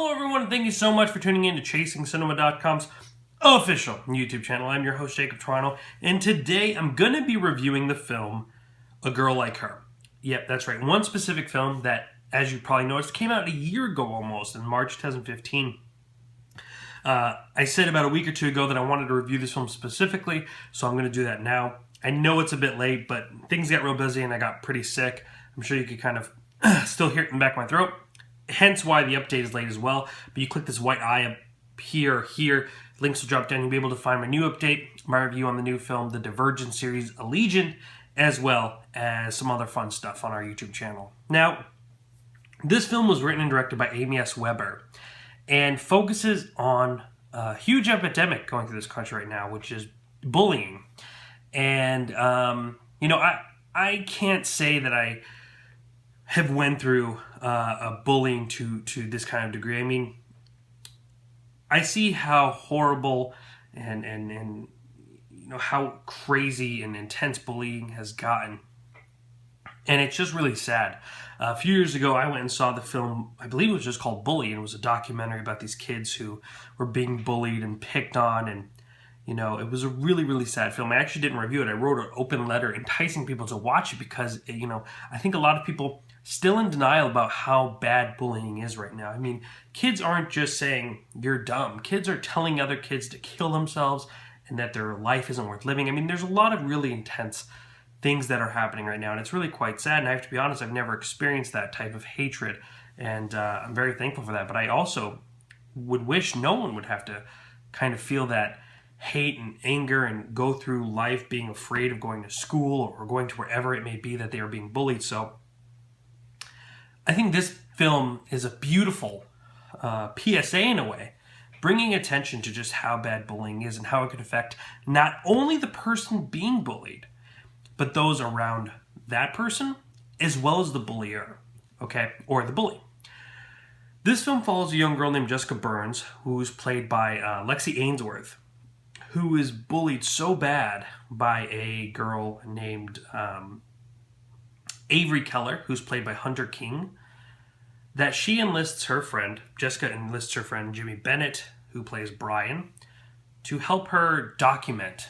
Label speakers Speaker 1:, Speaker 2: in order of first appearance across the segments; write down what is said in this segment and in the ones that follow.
Speaker 1: Hello everyone, thank you so much for tuning in to ChasingCinema.com's official YouTube channel. I'm your host, Jacob Toronto, and today I'm going to be reviewing the film A Girl Like Her. Yep, that's right. One specific film that, as you probably noticed, came out a year ago almost, in March 2015. I said about a week or two ago that I wanted to review this film specifically, so I'm going to do that now. I know it's a bit late, but things got real busy and I got pretty sick. I'm sure you could kind of still hear it in the back of my throat. Hence why the update is late as well. But you click this white eye up here. Links will drop down. You'll be able to find my new update, my review on the new film, the Divergent series, Allegiant, as well as some other fun stuff on our YouTube channel. Now, this film was written and directed by Amy S. Weber and focuses on a huge epidemic going through this country right now, which is bullying. And, I can't say that I have went through bullying to this kind of degree. I mean, I see how horrible and how crazy and intense bullying has gotten, and it's just really sad. A few years ago, I went and saw the film, I believe it was just called Bully, and it was a documentary about these kids who were being bullied and picked on, and it was a really, really sad film. I actually didn't review it. I wrote an open letter enticing people to watch it because, I think a lot of people still in denial about how bad bullying is right now. I mean, kids aren't just saying, you're dumb. Kids are telling other kids to kill themselves and that their life isn't worth living. I mean, there's a lot of really intense things that are happening right now, and it's really quite sad. And I have to be honest, I've never experienced that type of hatred, and I'm very thankful for that. But I also would wish no one would have to kind of feel that hate and anger and go through life being afraid of going to school or going to wherever it may be that they are being bullied. So I think this film is a beautiful PSA in a way, bringing attention to just how bad bullying is and how it could affect not only the person being bullied, but those around that person, as well as the bullier, okay, or the bully. This film follows a young girl named Jessica Burns, who's played by Lexi Ainsworth, who is bullied so bad by a girl named Avery Keller, who's played by Hunter King, that she enlists her friend, Jessica enlists her friend Jimmy Bennett, who plays Brian, to help her document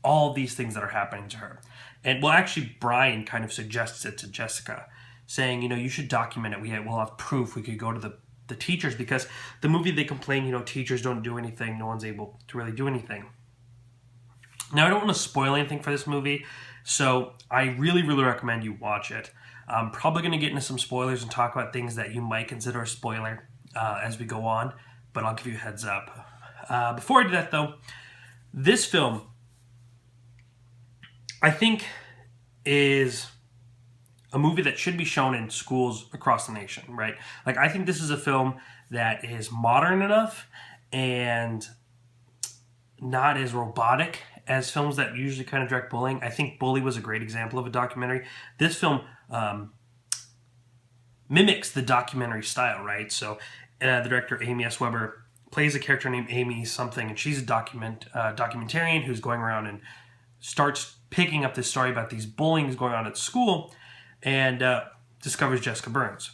Speaker 1: all these things that are happening to her. And, well, actually, Brian kind of suggests it to Jessica, saying, you should document it. We'll have proof. We could go to the teachers, because the movie, they complain, teachers don't do anything. No one's able to really do anything. Now, I don't want to spoil anything for this movie, so I really, really recommend you watch it. I'm probably going to get into some spoilers and talk about things that you might consider a spoiler as we go on, but I'll give you a heads up. Before I do that, though, this film, I think, is a movie that should be shown in schools across the nation, right? Like, I think this is a film that is modern enough and not as robotic as films that usually kind of direct bullying. I think Bully was a great example of a documentary. This film mimics the documentary style, right? So the director, Amy S. Weber, plays a character named Amy something, and she's a documentarian who's going around and starts picking up this story about these bullying going on at school, and discovers Jessica Burns.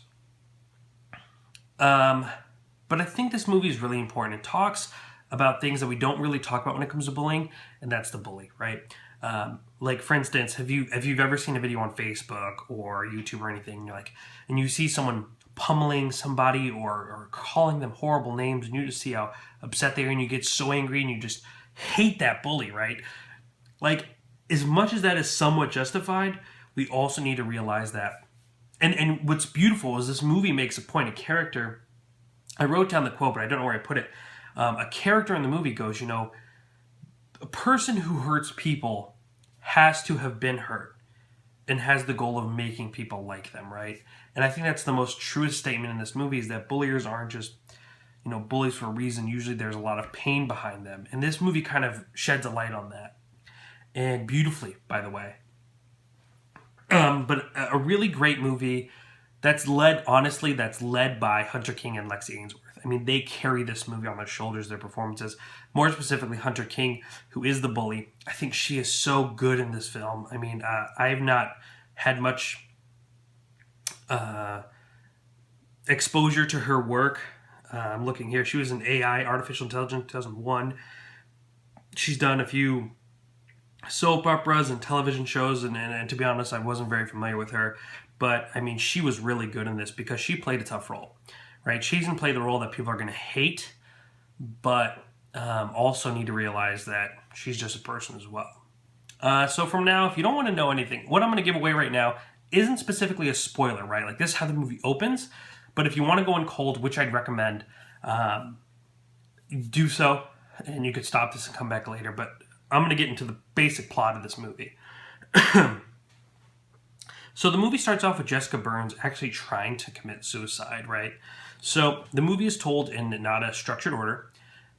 Speaker 1: But I think this movie is really important. It talks about things that we don't really talk about when it comes to bullying, and that's the bully, right? Like, for instance, have you ever seen a video on Facebook or YouTube or anything, and you see someone pummeling somebody or calling them horrible names, and you just see how upset they are, and you get so angry, and you just hate that bully, right? Like, as much as that is somewhat justified, we also need to realize that. And what's beautiful is this movie makes a point. A character, I wrote down the quote, but I don't know where I put it. A character in the movie goes, a person who hurts people has to have been hurt and has the goal of making people like them, right? And I think that's the most truest statement in this movie, is that bulliers aren't just, bullies for a reason. Usually there's a lot of pain behind them. And this movie kind of sheds a light on that. And beautifully, by the way. But a really great movie that's led by Hunter King and Lexi Ainsworth. I mean, they carry this movie on their shoulders, their performances. More specifically, Hunter King, who is the bully. I think she is so good in this film. I mean, I have not had much exposure to her work I'm looking here. She was in AI, Artificial Intelligence, 2001. She's done a few soap operas and television shows, and to be honest, I wasn't very familiar with her. But, I mean, she was really good in this because she played a tough role, right? She doesn't play the role that people are going to hate, but also need to realize that she's just a person as well. So from now, if you don't want to know anything, what I'm going to give away right now isn't specifically a spoiler, right? Like, this is how the movie opens. But if you want to go in cold, which I'd recommend, do so. And you could stop this and come back later. But I'm going to get into the basic plot of this movie. So the movie starts off with Jessica Burns actually trying to commit suicide, right? So the movie is told in not a structured order.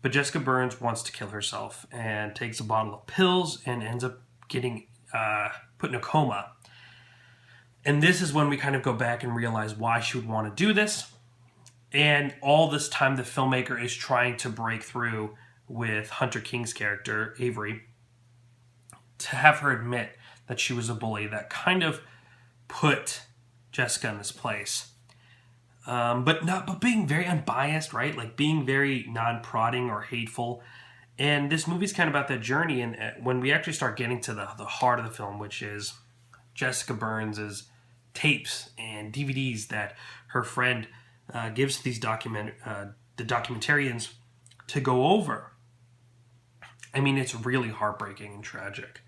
Speaker 1: But Jessica Burns wants to kill herself and takes a bottle of pills and ends up getting put in a coma. And this is when we kind of go back and realize why she would want to do this. And all this time, the filmmaker is trying to break through with Hunter King's character, Avery, to have her admit that she was a bully that kind of put Jessica in this place. But being very unbiased, right? Like being very non-prodding or hateful. And this movie's kind of about that journey. And when we actually start getting to the heart of the film, which is Jessica Burns' tapes and DVDs that her friend gives to these the documentarians to go over. I mean, it's really heartbreaking and tragic.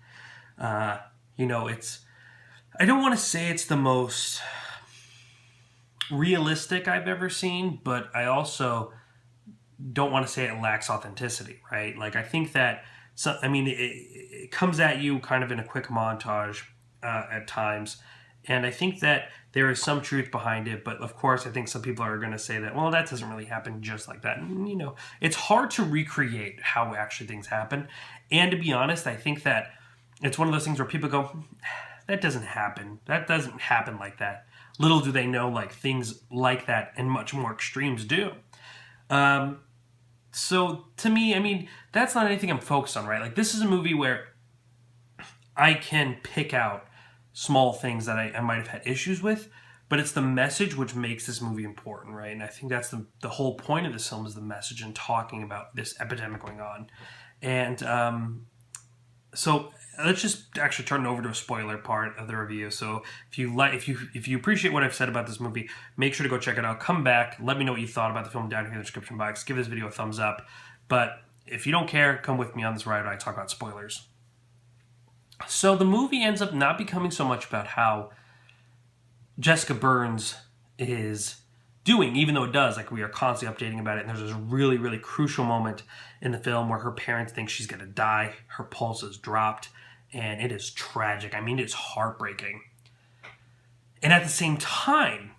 Speaker 1: I don't want to say it's the most realistic I've ever seen, but I also don't want to say it lacks authenticity, right? Like, I think that, it comes at you kind of in a quick montage at times, and I think that there is some truth behind it, but of course I think some people are going to say that, well, that doesn't really happen just like that. And, it's hard to recreate how actually things happen, and to be honest, I think that it's one of those things where people go, that doesn't happen. That doesn't happen like that. Little do they know, like, things like that and much more extremes do. So to me, that's not anything I'm focused on, right? Like, this is a movie where I can pick out small things that I might have had issues with, but it's the message which makes this movie important, right? And I think that's the whole point of this film is the message and talking about this epidemic going on. And so let's just actually turn it over to a spoiler part of the review. So if you appreciate what I've said about this movie, make sure to go check it out. Come back, let me know what you thought about the film down here in the description box. Give this video a thumbs up. But if you don't care, come with me on this ride where I talk about spoilers. So the movie ends up not becoming so much about how Jessica Burns is doing, even though it does. Like, we are constantly updating about it, and there's this really, really crucial moment in the film where her parents think she's going to die. Her pulse is dropped, and it is tragic. It's heartbreaking. And at the same time,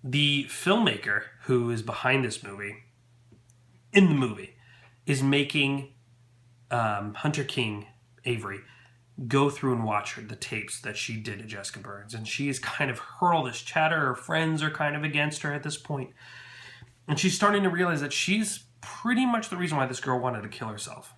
Speaker 1: the filmmaker who is behind this movie, in the movie, is making Hunter King, Avery, go through and watch the tapes that she did to Jessica Burns. And she's kind of heard all this chatter. Her friends are kind of against her at this point. And she's starting to realize that she's pretty much the reason why this girl wanted to kill herself.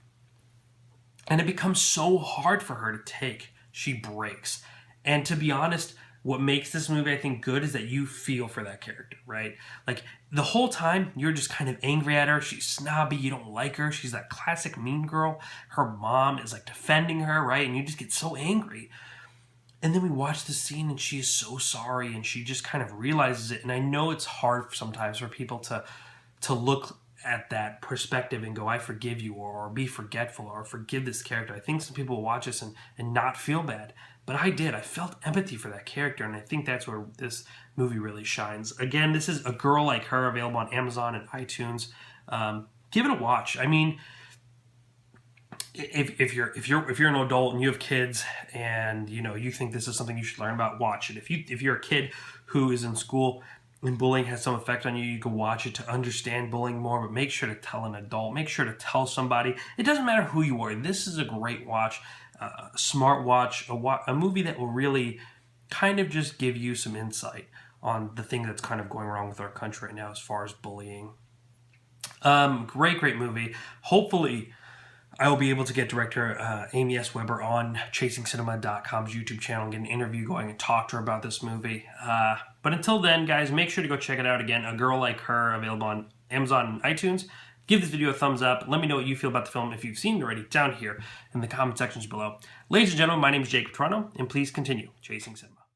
Speaker 1: And it becomes so hard for her to take. She breaks. And to be honest, what makes this movie, I think, good is that you feel for that character, right? Like, the whole time, you're just kind of angry at her. She's snobby. You don't like her. She's that classic mean girl. Her mom is, like, defending her, right? And you just get so angry. And then we watch the scene, and she is so sorry, and she just kind of realizes it. And I know it's hard sometimes for people to look at that perspective and go, I forgive you, or be forgetful, or forgive this character. I think some people will watch this and not feel bad. But I did. I felt empathy for that character, and I think that's where this movie really shines. Again, this is A Girl Like Her, available on Amazon and iTunes. Give it a watch. If you're an adult and you have kids and you think this is something you should learn about, watch it. If you're a kid who is in school and bullying has some effect on you, you can watch it to understand bullying more, but make sure to tell an adult. Make sure to tell somebody. It doesn't matter who you are. This is a great watch. Smart watch, a movie that will really kind of just give you some insight on the thing that's kind of going wrong with our country right now as far as bullying. Great movie. Hopefully, I will be able to get director Amy S. Weber on ChasingCinema.com's YouTube channel and get an interview going and talk to her about this movie. But until then, guys, make sure to go check it out again. A Girl Like Her, available on Amazon and iTunes. Give this video a thumbs up. Let me know what you feel about the film if you've seen it already down here in the comment sections below. Ladies and gentlemen, my name is Jacob Toronto, and please continue chasing cinema.